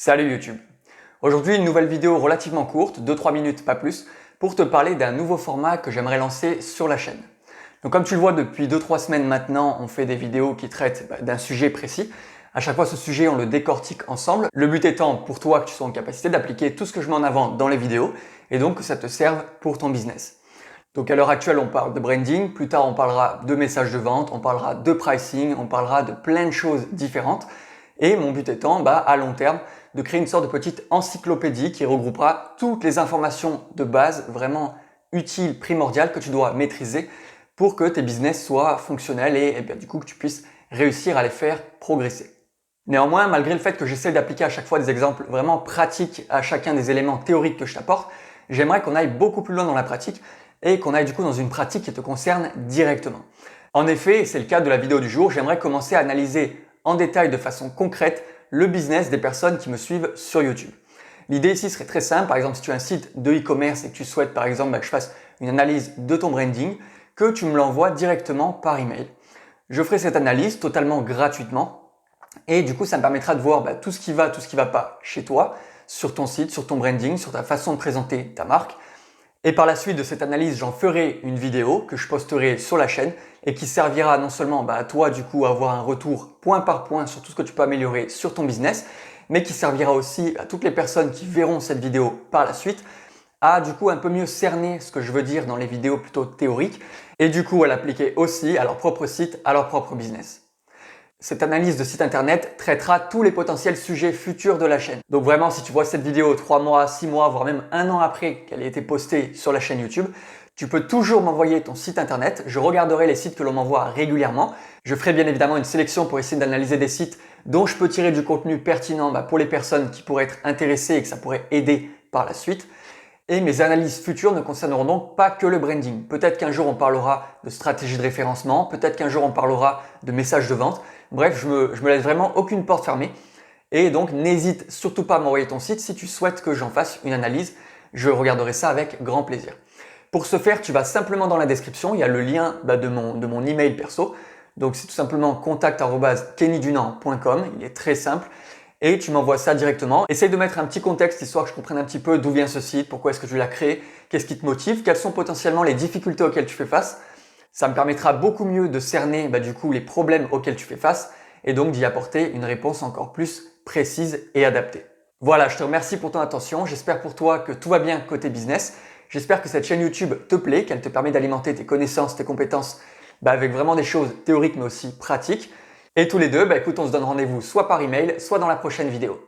Salut YouTube! Aujourd'hui, une nouvelle vidéo relativement courte, 2-3 minutes, pas plus, pour te parler d'un nouveau format que j'aimerais lancer sur la chaîne. Donc comme tu le vois, depuis 2-3 semaines maintenant, on fait des vidéos qui traitent d'un sujet précis. À chaque fois, ce sujet, on le décortique ensemble. Le but étant pour toi que tu sois en capacité d'appliquer tout ce que je mets en avant dans les vidéos et donc que ça te serve pour ton business. Donc à l'heure actuelle, on parle de branding, plus tard on parlera de messages de vente, on parlera de pricing, on parlera de plein de choses différentes. Et mon but étant, à long terme, de créer une sorte de petite encyclopédie qui regroupera toutes les informations de base vraiment utiles, primordiales que tu dois maîtriser pour que tes business soient fonctionnels et bien, du coup que tu puisses réussir à les faire progresser. Néanmoins, malgré le fait que j'essaie d'appliquer à chaque fois des exemples vraiment pratiques à chacun des éléments théoriques que je t'apporte, j'aimerais qu'on aille beaucoup plus loin dans la pratique et qu'on aille du coup dans une pratique qui te concerne directement. En effet, c'est le cas de la vidéo du jour, j'aimerais commencer à analyser en détail de façon concrète le business des personnes qui me suivent sur YouTube. L'idée ici serait très simple, par exemple si tu as un site de e-commerce et que tu souhaites par exemple que je fasse une analyse de ton branding, que tu me l'envoies directement par email. Je ferai cette analyse totalement gratuitement et du coup ça me permettra de voir tout ce qui va pas chez toi, sur ton site, sur ton branding, sur ta façon de présenter ta marque. Et par la suite de cette analyse, j'en ferai une vidéo que je posterai sur la chaîne et qui servira non seulement à toi du coup à avoir un retour point par point sur tout ce que tu peux améliorer sur ton business, mais qui servira aussi à toutes les personnes qui verront cette vidéo par la suite à du coup un peu mieux cerner ce que je veux dire dans les vidéos plutôt théoriques et du coup à l'appliquer aussi à leur propre site, à leur propre business. Cette analyse de site internet traitera tous les potentiels sujets futurs de la chaîne. Donc vraiment, si tu vois cette vidéo 3 mois, 6 mois, voire même 1 an après qu'elle ait été postée sur la chaîne YouTube, tu peux toujours m'envoyer ton site internet. Je regarderai les sites que l'on m'envoie régulièrement. Je ferai bien évidemment une sélection pour essayer d'analyser des sites dont je peux tirer du contenu pertinent pour les personnes qui pourraient être intéressées et que ça pourrait aider par la suite. Et mes analyses futures ne concerneront donc pas que le branding. Peut-être qu'un jour on parlera de stratégie de référencement, peut-être qu'un jour on parlera de messages de vente. Bref, je me laisse vraiment aucune porte fermée. Et donc n'hésite surtout pas à m'envoyer ton site si tu souhaites que j'en fasse une analyse. Je regarderai ça avec grand plaisir. Pour ce faire, tu vas simplement dans la description, il y a le lien de mon email perso. Donc c'est tout simplement contact@kennydunant.com, il est très simple. Et tu m'envoies ça directement. Essaye de mettre un petit contexte histoire que je comprenne un petit peu d'où vient ce site, pourquoi est-ce que tu l'as créé, qu'est-ce qui te motive, quelles sont potentiellement les difficultés auxquelles tu fais face. Ça me permettra beaucoup mieux de cerner du coup les problèmes auxquels tu fais face et donc d'y apporter une réponse encore plus précise et adaptée. Voilà, je te remercie pour ton attention. J'espère pour toi que tout va bien côté business. J'espère que cette chaîne YouTube te plaît, qu'elle te permet d'alimenter tes connaissances, tes compétences avec vraiment des choses théoriques mais aussi pratiques. Et tous les deux, écoute, on se donne rendez-vous soit par email, soit dans la prochaine vidéo.